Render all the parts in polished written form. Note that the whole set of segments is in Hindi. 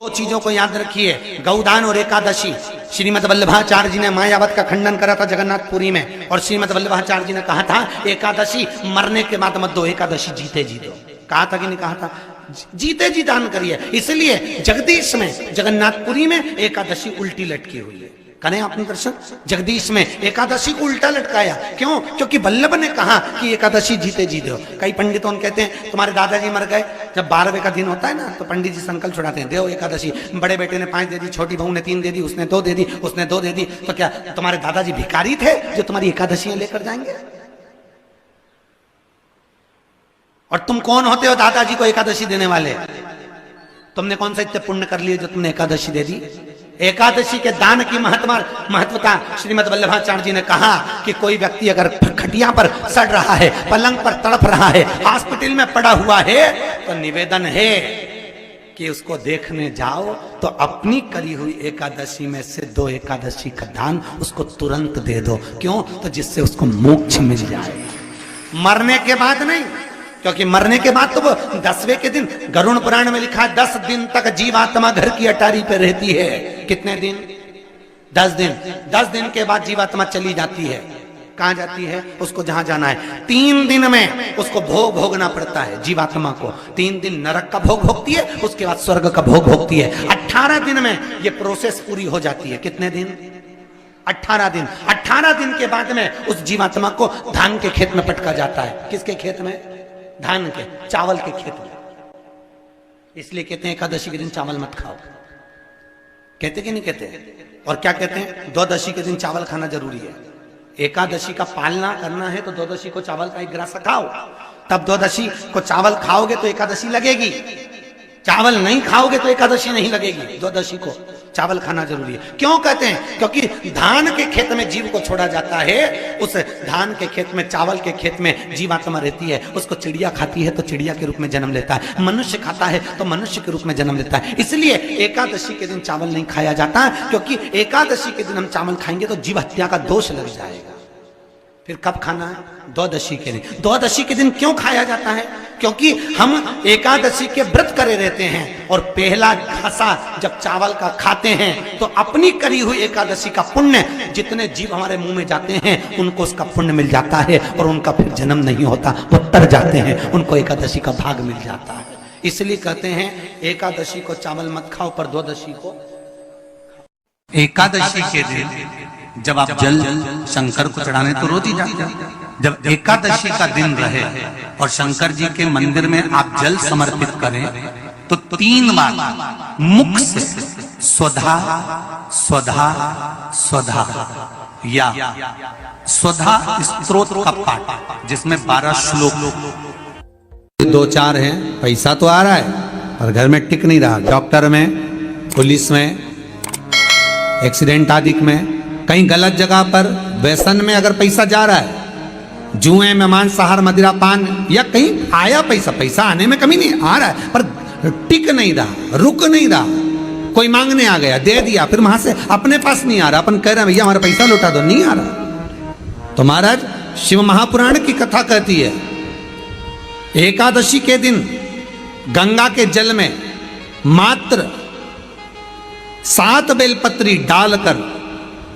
दो चीजों को याद रखिए, गौदान और एकादशी। श्रीमद् वल्लभाचार्य जी ने मायावत का खंडन करा था जगन्नाथपुरी में, और श्रीमद् वल्लभाचार्य जी ने कहा था एकादशी मरने के बाद मत दो, एकादशी जीते जी दो। कहा था कि नहीं कहा था? जीते जी दान करिए। इसलिए जगदीश में, जगन्नाथपुरी में एकादशी उल्टी लटकी हुई है। करें आपने दर्शन? जगदीश में एकादशी को उल्टा लटकाया। क्यों? क्योंकि वल्लभ ने कहा कि एकादशी जीते जी दो। कई पंडितों कहते हैं तुम्हारे दादाजी मर गए, जब 12वें का दिन होता है ना तो पंडित जी संकल्प छुड़ाते हैं, दो एकादशी। बड़े बेटे ने 5 दे दी, छोटी बहू ने 3 दे दी, उसने 2 दे दी, उसने 2 दे दी। तो क्या तुम्हारे दादाजी भिखारी थे जो तुम्हारी एकादशियां लेकर जाएंगे? और तुम कौन होते हो दादाजी को एकादशी देने वाले? तुमने कौन सा इतने पुण्य कर लिए जो तुमने एकादशी दे दी? एकादशी के दान की महत्वता श्रीमद् वल्लभाचार्य जी ने कहा कि कोई व्यक्ति अगर खटिया पर सड़ रहा है, पलंग पर तड़प रहा है, हॉस्पिटल में पड़ा हुआ है, तो निवेदन है कि उसको देखने जाओ तो अपनी करी हुई एकादशी में से 2 एकादशी का दान उसको तुरंत दे दो। क्यों? तो जिससे उसको मोक्ष मिल जाए, मरने के बाद नहीं। क्योंकि मरने के बाद तो वो 10वें के दिन, गरुड़ पुराण में लिखा है 10 दिन तक जीवात्मा घर की अटारी पे रहती है। कितने दिन? 10 दिन। 10 दिन के बाद जीवात्मा चली जाती है। कहां जाती है? उसको जहां जाना है। 3 दिन में उसको भोग भोगना पड़ता है जीवात्मा को। 3 दिन नरक का भोग भोगती है, उसके बाद स्वर्ग का भोग भोगती है। 18 दिन में ये प्रोसेस पूरी हो जाती है। कितने दिन? 18 दिन। 18 दिन के बाद में उस जीवात्मा को धान के खेत में पटका जाता है। किसके खेत में? धान के, चावल के खेत में। इसलिए कहते हैं एकादशी के दिन चावल मत खाओ। कहते कि नहीं कहते? और क्या कहते हैं? द्वादशी के दिन चावल खाना जरूरी है। एकादशी का पालना करना है तो द्वादशी को चावल का 1 गिलास खाओ, तब द्वादशी को चावल खाओगे तो एकादशी लगेगी। चावल नहीं खाओगे तो एकादशी नहीं लगेगी। द्वादशी को चावल खाना जरूरी है। क्यों कहते हैं? क्योंकि धान के खेत में जीव को छोड़ा जाता है, उस धान के खेत में, चावल के खेत में जीवात्मा रहती है। उसको चिड़िया खाती है तो चिड़िया के रूप में जन्म लेता है, मनुष्य खाता है तो मनुष्य के रूप में जन्म लेता है। इसलिए एकादशी के दिन चावल नहीं खाया जाता, क्योंकि एकादशी के दिन हम चावल खाएंगे तो जीव हत्या का दोष लग जाएगा। फिर कब खाना है? द्वादशी के दिन। द्वादशी के दिन क्यों खाया जाता है? क्योंकि हम एकादशी के व्रत करे रहते हैं, और पहला घासा जब चावल का खाते हैं तो अपनी करी हुई एकादशी का पुण्य, जितने जीव हमारे मुंह में जाते हैं उनको उसका पुण्य मिल जाता है, और उनका फिर जन्म नहीं होता, वो तर जाते हैं, उनको एकादशी का भाग मिल जाता है। इसलिए कहते हैं एकादशी को चावल मत खाओ, पर द्वादशी को। एकादशी के दिन जब आप जल शंकर को चढ़ाने तो रोज ही जाते हैं। जब एकादशी का दिन रहे और शंकर जी के मंदिर में आप जल समर्पित करें तो 3 बार मुख से स्वधा स्वधा स्वधा या स्वधा स्तोत्र का पाठ, जिसमें 12 श्लोक। 2-4 हैं, पैसा तो आ रहा है और घर में टिक नहीं रहा। डॉक्टर में, पुलिस में, एक्सीडेंट आदि में, कहीं गलत जगह पर, व्यसन में अगर पैसा जा रहा है, जुए में, मांसाहार, मदिरा पान, या कहीं आया पैसा, पैसा आने में कमी नहीं, आ रहा है पर टिक नहीं रहा, रुक नहीं रहा। कोई मांगने आ गया, दे दिया, फिर वहां से अपने पास नहीं आ रहा, अपन कह रहे हैं भैया हमारा पैसा लौटा दो, नहीं आ रहा। तो महाराज शिव महापुराण की कथा कहती है एकादशी के दिन गंगा के जल में मात्र 7 बेलपत्री डालकर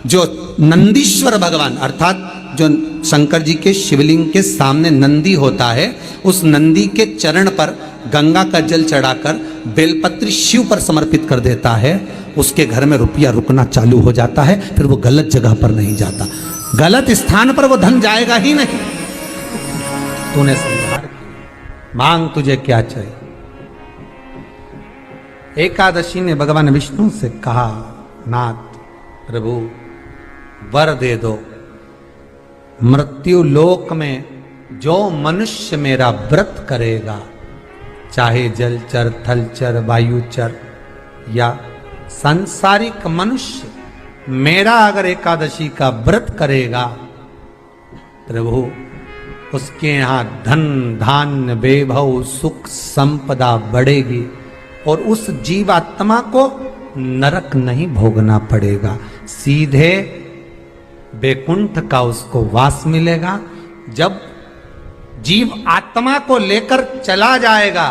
जो नंदीश्वर भगवान, अर्थात जो शंकर जी के शिवलिंग के सामने नंदी होता है, उस नंदी के चरण पर गंगा का जल चढ़ाकर बेलपत्री शिव पर समर्पित कर देता है, उसके घर में रुपया रुकना चालू हो जाता है। फिर वो गलत जगह पर नहीं जाता, गलत स्थान पर वो धन जाएगा ही नहीं। तूने समझा, मांग तुझे क्या चाहिए। एकादशी ने भगवान विष्णु से कहा, नाथ प्रभु वर दे दो, मृत्यु लोक में जो मनुष्य मेरा व्रत करेगा, चाहे जलचर, थलचर, वायुचर या सांसारिक मनुष्य, मेरा अगर एकादशी का व्रत करेगा, प्रभु उसके यहां धन धान्य वैभव सुख संपदा बढ़ेगी, और उस जीवात्मा को नरक नहीं भोगना पड़ेगा, सीधे वैकुंठ का उसको वास मिलेगा। जब जीव आत्मा को लेकर चला जाएगा,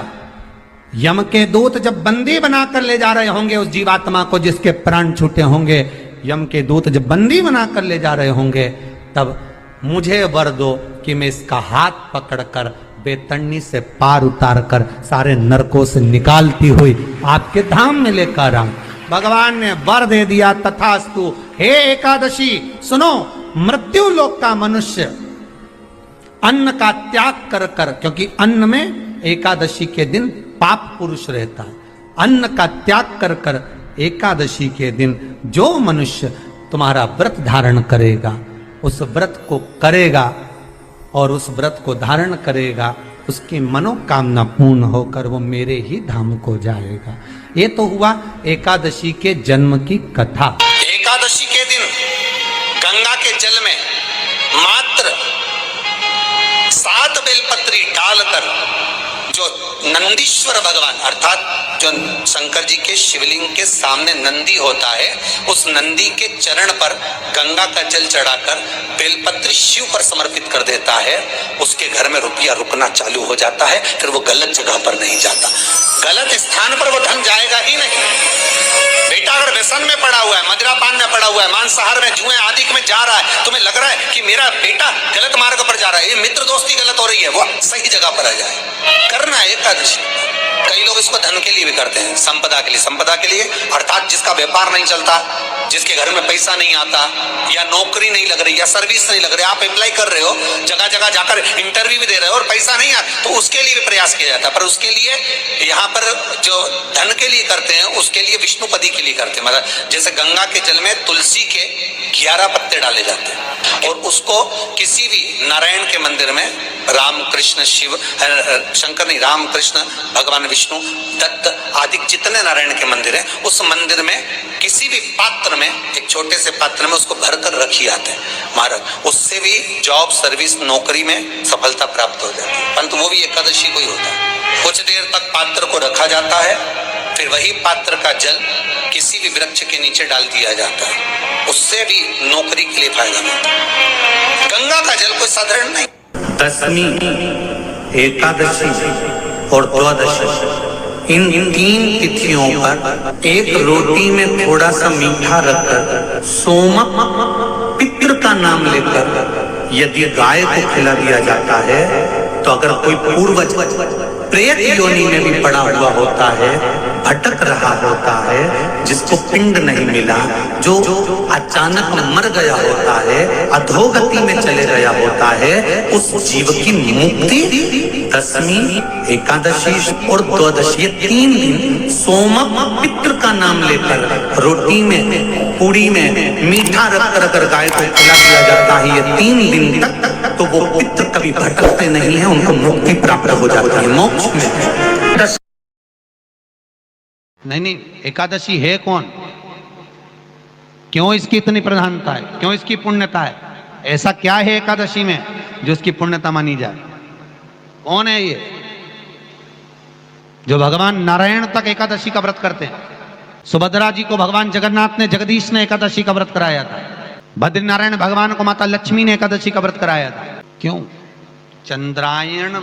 यम के दूत जब बंदी बनाकर ले जा रहे होंगे उस जीवात्मा को जिसके प्राण छूटे होंगे, यम के दूत जब बंदी बनाकर ले जा रहे होंगे, तब मुझे वर दो कि मैं इसका हाथ पकड़कर बेतरनी से पार उतार कर सारे नरकों से निकालती हुई आपके धाम में लेकर आऊं। भगवान ने वर दे दिया, तथास्तु। हे एकादशी सुनो, मृत्यु लोक का मनुष्य अन्न का त्याग कर कर, क्योंकि अन्न में एकादशी के दिन पाप पुरुष रहता है, अन्न का त्याग कर कर एकादशी के दिन जो मनुष्य तुम्हारा व्रत धारण करेगा, उस व्रत को करेगा और उस व्रत को धारण करेगा, उसकी मनोकामना पूर्ण होकर वो मेरे ही धाम को जाएगा। ये तो हुआ एकादशी के जन्म की कथा। एकादशी के दिन गंगा के जल में मात्र 7 बेलपत्री डालकर जो नंदीश्वर भगवान अर्थात जो शंकर जी के शिवलिंग के सामने नंदी होता है, उस नंदी के चरण पर गंगा का जल चढ़ाकर बेलपत्री शिव पर समर्पित कर देता है, उसके घर में रुपया रुकना चालू हो जाता है। फिर वो गलत जगह पर नहीं जाता, गलत स्थान पर वो धन जाएगा ही नहीं। बेटा अगर व्यसन में पड़ा हुआ है, मदिरापान में पड़ा हुआ है, मांसाहार में, जुए आदि में जा रहा है, तुम्हें लग रहा है कि मेरा बेटा गलत मार्ग पर जा रहा है, ये मित्र दोस्ती गलत हो रही है, वो सही जगह पर आ जाए। करना है एकादशी। कई लोग इसको धन के लिए भी करते हैं, संपदा के लिए। संपदा के लिए अर्थात जिसका व्यापार नहीं चलता, जिसके घर में पैसा नहीं आता, या नौकरी नहीं लग रही, या सर्विस नहीं लग रही, आप अप्लाई कर रहे हो, जगह जगह जाकर इंटरव्यू भी दे रहे हो और पैसा नहीं आता, तो उसके लिए भी प्रयास किया जाता है। पर उसके लिए यहाँ पर जो धन के लिए करते हैं, उसके लिए विष्णुपदी के लिए करते हैं। मतलब जैसे गंगा के जल में तुलसी के 11 पत्ते डाले जाते हैं और उसको किसी भी नारायण के मंदिर में, राम कृष्ण शिव शंकर नहीं, राम कृष्ण भगवान विष्णु दत्त आदि जितने नारायण के मंदिर हैं, उस मंदिर में किसी भी पात्र में, एक छोटे से पात्र में उसको भरकर रखी जाते हैं महाराज। उससे भी जॉब सर्विस नौकरी में सफलता प्राप्त हो जाती है। परंतु वो भी एकादशी को ही होता है। कुछ देर तक पात्र को रखा जाता है, फिर वही पात्र का जल किसी भी वृक्ष के नीचे डाल दिया जाता है, उससे भी नौकरी के लिए फायदा मिलता है। गंगा का जल कोई साधारण नहीं। दशमी, एकादशी और द्वादशी, इन 3 तिथियों पर एक रोटी में थोड़ा सा मीठा रखकर सोमक पितृ का नाम लेकर यदि गाय को खिला दिया जाता है, तो अगर कोई पूर्वज प्रेत योनि में भी पड़ा हुआ होता है, भटक रहा होता है, जिसको पिंड नहीं मिला, जो अचानक मर गया होता है, अधोगति में चले गया होता है, उस जीव की मुक्ति दशमी, एकादशी और द्वादशी, ये 3 दिन सोमक पितृ का नाम लेकर रोटी में, पूड़ी में मीठा रखकर अगर गाय को खिला दिया जाता है, ये 3 दिन तक, तो वो पितृ कभी भटकते नहीं है, उनको मुक्ति प्राप्त हो जाती है, मोक्ष में। नहीं, एकादशी है कौन, क्यों इसकी इतनी प्रधानता है, क्यों इसकी पुण्यता है, ऐसा क्या है एकादशी में जो इसकी पुण्यता मानी जाए? कौन है ये जो भगवान नारायण तक एकादशी का व्रत करते हैं? सुभद्रा जी को भगवान जगन्नाथ ने, जगदीश ने एकादशी का व्रत कराया था। बद्रीनारायण भगवान को माता लक्ष्मी ने एकादशी का व्रत कराया था। क्यों? चंद्रायण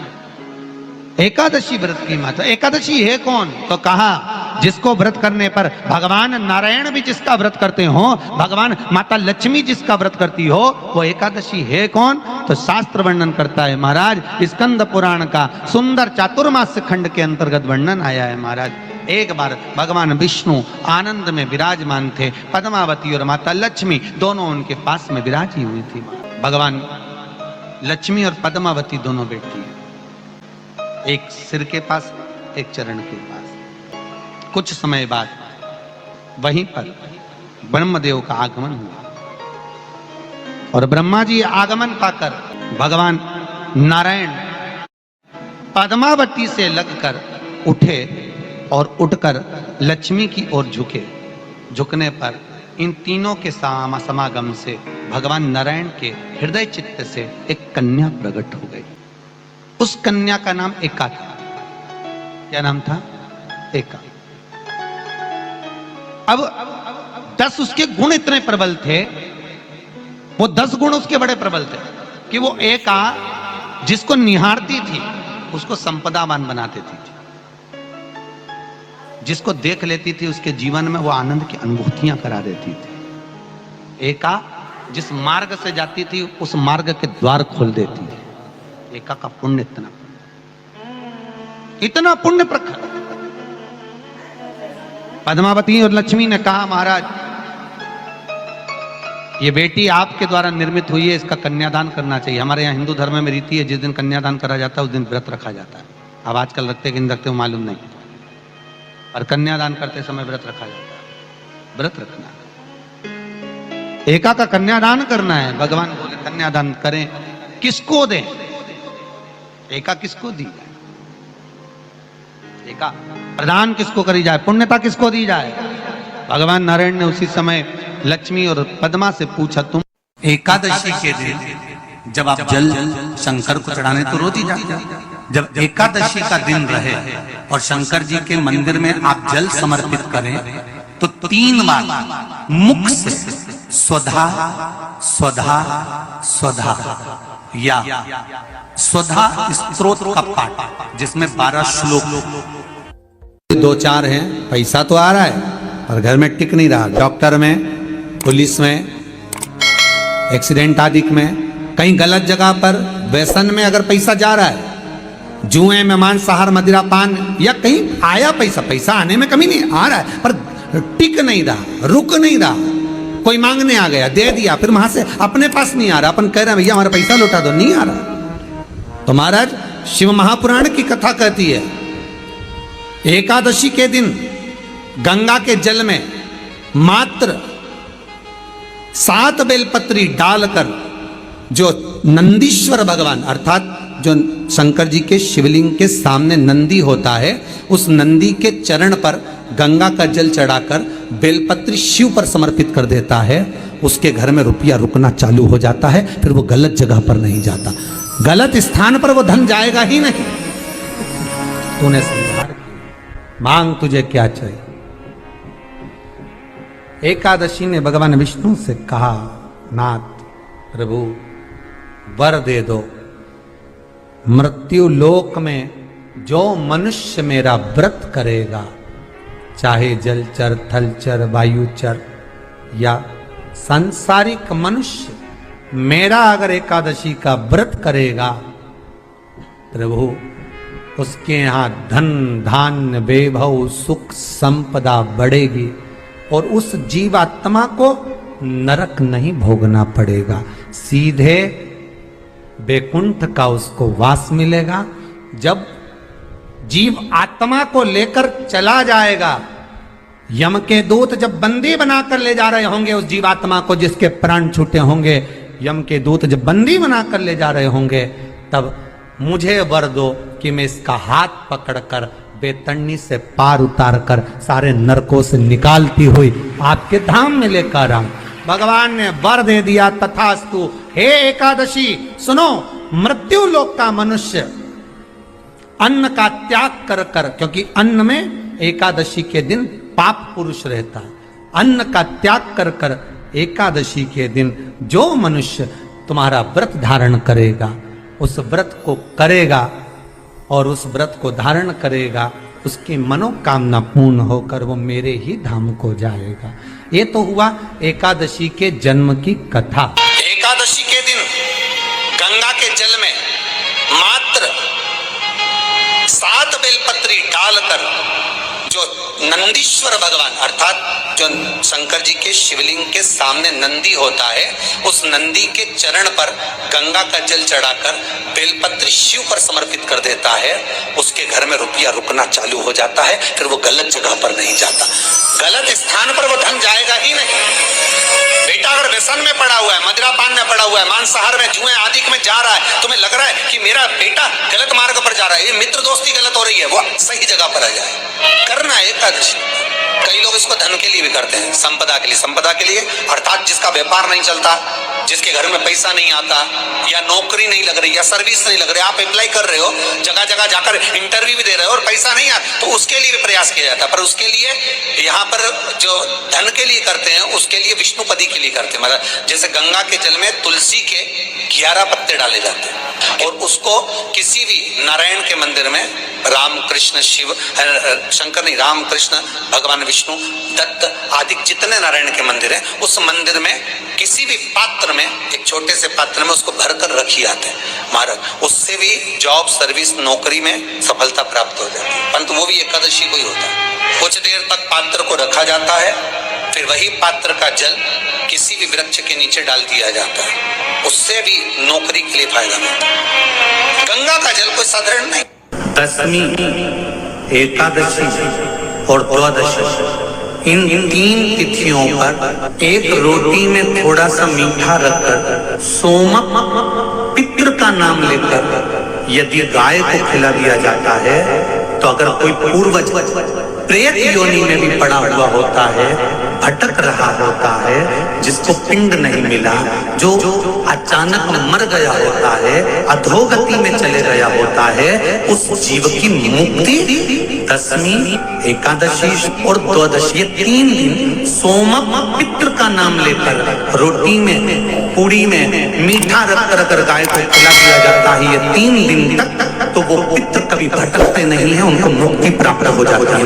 एकादशी व्रत की माता। एकादशी है कौन? तो कहा जिसको व्रत करने पर भगवान नारायण भी जिसका व्रत करते हो, भगवान माता लक्ष्मी जिसका व्रत करती हो, वो एकादशी है कौन? तो शास्त्र वर्णन करता है महाराज, स्कंद पुराण का सुंदर चातुर्मास्य खंड के अंतर्गत वर्णन आया है महाराज। एक बार भगवान विष्णु आनंद में विराजमान थे, पद्मावती और माता लक्ष्मी दोनों उनके पास में विराजी हुई थी। भगवान लक्ष्मी और पद्मावती दोनों बैठी हैं, एक सिर के पास, एक चरण के पास। कुछ समय बाद वहीं पर ब्रह्मदेव का आगमन हुआ और ब्रह्मा जी आगमन पाकर भगवान नारायण पद्मावती से लगकर उठे और उठकर लक्ष्मी की ओर झुके। झुकने पर इन तीनों के समागम से भगवान नारायण के हृदय चित्त से एक कन्या प्रकट हो गई। उस कन्या का नाम एका था। क्या नाम था? एका। अब 10 उसके गुण इतने प्रबल थे, वो 10 गुण उसके बड़े प्रबल थे कि वो एका जिसको निहारती थी उसको संपदावान बना देती थी। जिसको देख लेती थी उसके जीवन में वो आनंद की अनुभूतियां करा देती थी। एका जिस मार्ग से जाती थी उस मार्ग के द्वार खोल देती थी। एका का पुण्य इतना पुण्य प्रखर। पद्मावती और लक्ष्मी ने कहा, महाराज ये बेटी आपके द्वारा निर्मित हुई है, इसका कन्यादान करना चाहिए। हमारे यहाँ हिंदू धर्म में रीति है, जिस दिन कन्यादान करा जाता है उस दिन व्रत रखा जाता है। अब आजकल रखते कि नहीं रखते हो मालूम नहीं, और कन्यादान करते समय व्रत रखा जाता है। व्रत रखना, एका का कन्यादान करना है। भगवान बोले कन्यादान करें, किसको दें? एका किसको दी जाए? एका प्रदान किसको करी जाए? पुण्यता किसको दी जाए? भगवान नारायण ने उसी समय लक्ष्मी और पद्मा से पूछा, तुम एकादशी के दिन जब आप जल शंकर को चढ़ाने तो रोज ही जाते, जब एकादशी का दिन रहे और शंकर जी के मंदिर में आप जल समर्पित करें तो 3 बार मुख से स्वधा स्वधा स्वधा या स्वधा स्तोत्र का पाठ, जिसमें 12 श्लोक 2-4 हैं। पैसा तो आ रहा है पर घर में टिक नहीं रहा। डॉक्टर में, पुलिस में, एक्सीडेंट आदि में, कहीं गलत जगह पर, व्यसन में अगर पैसा जा रहा है, जुए में, मांसाहार, मदिरा पान, या कहीं आया पैसा आने में कमी नहीं, आ रहा है पर टिक नहीं रहा, रुक नहीं रहा। कोई मांगने आ गया, दे दिया, फिर वहां से अपने पास नहीं आ रहा, अपन कह रहे हैं भैया हमारा पैसा लौटा दो, नहीं आ रहा। तो महाराज शिव महापुराण की कथा कहती है, एकादशी के दिन गंगा के जल में मात्र 7 बेलपत्री डालकर जो नंदीश्वर भगवान अर्थात जो शंकर जी के शिवलिंग के सामने नंदी होता है, उस नंदी के चरण पर गंगा का जल चढ़ाकर बेलपत्री शिव पर समर्पित कर देता है, उसके घर में रुपया रुकना चालू हो जाता है। फिर वो गलत जगह पर नहीं जाता, गलत स्थान पर वो धन जाएगा ही नहीं। तूने समझा, मांग तुझे क्या चाहिए। एकादशी ने भगवान विष्णु से कहा, नाथ प्रभु वर दे दो, मृत्यु लोक में जो मनुष्य मेरा व्रत करेगा, चाहे जलचर, थलचर, वायुचर या सांसारिक मनुष्य, मेरा अगर एकादशी का व्रत करेगा, प्रभु उसके यहां धन धान्य वैभव सुख संपदा बढ़ेगी और उस जीवात्मा को नरक नहीं भोगना पड़ेगा, सीधे बैकुंठ का उसको वास मिलेगा। जब जीव आत्मा को लेकर चला जाएगा, यम के दूत जब बंदी बनाकर ले जा रहे होंगे उस जीवात्मा को, जिसके प्राण छूटे होंगे, यम के दूत जब बंदी बनाकर ले जा रहे होंगे, तब मुझे वर दो कि मैं इसका हाथ पकड़कर बेतरनी से पार उतार कर सारे नरकों से निकालती हुई आपके धाम में लेकर आऊं। भगवान ने वर दे दिया, तथास्तु। हे एकादशी सुनो, मृत्यु लोक का मनुष्य अन्न का त्याग कर कर, क्योंकि अन्न में एकादशी के दिन पाप पुरुष रहता है, अन्न का त्याग कर कर एकादशी के दिन जो मनुष्य तुम्हारा व्रत धारण करेगा, उस व्रत को करेगा और उस व्रत को धारण करेगा, उसकी मनोकामना पूर्ण होकर वो मेरे ही धाम को जाएगा। ये तो हुआ एकादशी के जन्म की कथा। एकादशी के दिन गंगा के जल में मात्र 7 बेलपत्री डालकर जो नंदीश्वर भगवान अर्थात जो शंकर जी के शिवलिंग के सामने नंदी होता है, उस नंदी के चरण पर गंगा का जल चढ़ाकर बेलपत्री शिव पर समर्पित कर देता है, उसके घर में रुपया रुकना चालू हो जाता है। फिर वो गलत जगह पर नहीं जाता, गलत स्थान पर वो धन जाएगा ही नहीं। बेटा अगर व्यसन में पड़ा हुआ है, मदिरा पान में पड़ा हुआ है, मांसाहार में, जुए आदि में जा रहा है, तुम्हें लग रहा है कि मेरा बेटा गलत मार्ग पर जा रहा है, ये मित्र दोस्ती गलत हो रही है, वो सही जगह पर आ जाए। करना है एकादशी। कई लोग इसको धन के लिए भी करते हैं, संपदा के लिए। संपदा के लिए अर्थात जिसका व्यापार नहीं चलता, जिसके घर में पैसा नहीं आता, या नौकरी नहीं लग रही, या सर्विस नहीं लग रही, आप अप्लाई कर रहे हो, जगह जगह जाकर इंटरव्यू भी दे रहे हो और पैसा नहीं आता, तो उसके लिए भी प्रयास किया जाता है। पर उसके लिए यहाँ पर जो धन के लिए करते हैं, उसके लिए विष्णुपदी के लिए करते हैं। मतलब जैसे गंगा के जल में तुलसी के 11 पत्ते पत्ते डाले जाते हैं और उसको किसी भी नारायण के मंदिर में, राम कृष्ण शिव, शंकर नहीं, राम कृष्ण भगवान विष्णु दत्त आदि जितने नारायण के मंदिर हैं, उस मंदिर में किसी भी पात्र में, एक छोटे से पात्र में उसको भरकर रखी जाते हैं महाराज। उससे भी जॉब, सर्विस, नौकरी में सफलता प्राप्त हो जाती है, परंतु वो भी एकादशी को ही होता है। कुछ देर तक पात्र को रखा जाता है, फिर वही पात्र का जल किसी भी वृक्ष के नीचे डाल दिया जाता है, उससे भी नौकरी के लिए फायदा मिलता है। गंगा का जल कोई साधारण नहीं। दशमी, एकादशी और द्वादशी, इन 3 तिथियों पर एक रोटी में थोड़ा सा मीठा रखकर सोमक पितृ का नाम लेकर यदि गाय को खिला दिया जाता है, तो अगर कोई पूर्वज प्रेत योनि में भी पड़ा हुआ होता है, भटक रहा होता है, जिसको पिंड नहीं मिला, जो अचानक मर गया होता है, अधोगति में चले गया होता है, उस जीव की मुक्ति दशमी, एकादशी और द्वादशी, ये 3 दिन सोमक पितृ का नाम लेकर रोटी में, पूड़ी में मीठा रखकर अगर गाय को खिला दिया जाता है ये 3 दिन तक, तो वो पितृ कभी भटकते नहीं है, उनको मुक्ति प्राप्त हो जाती है।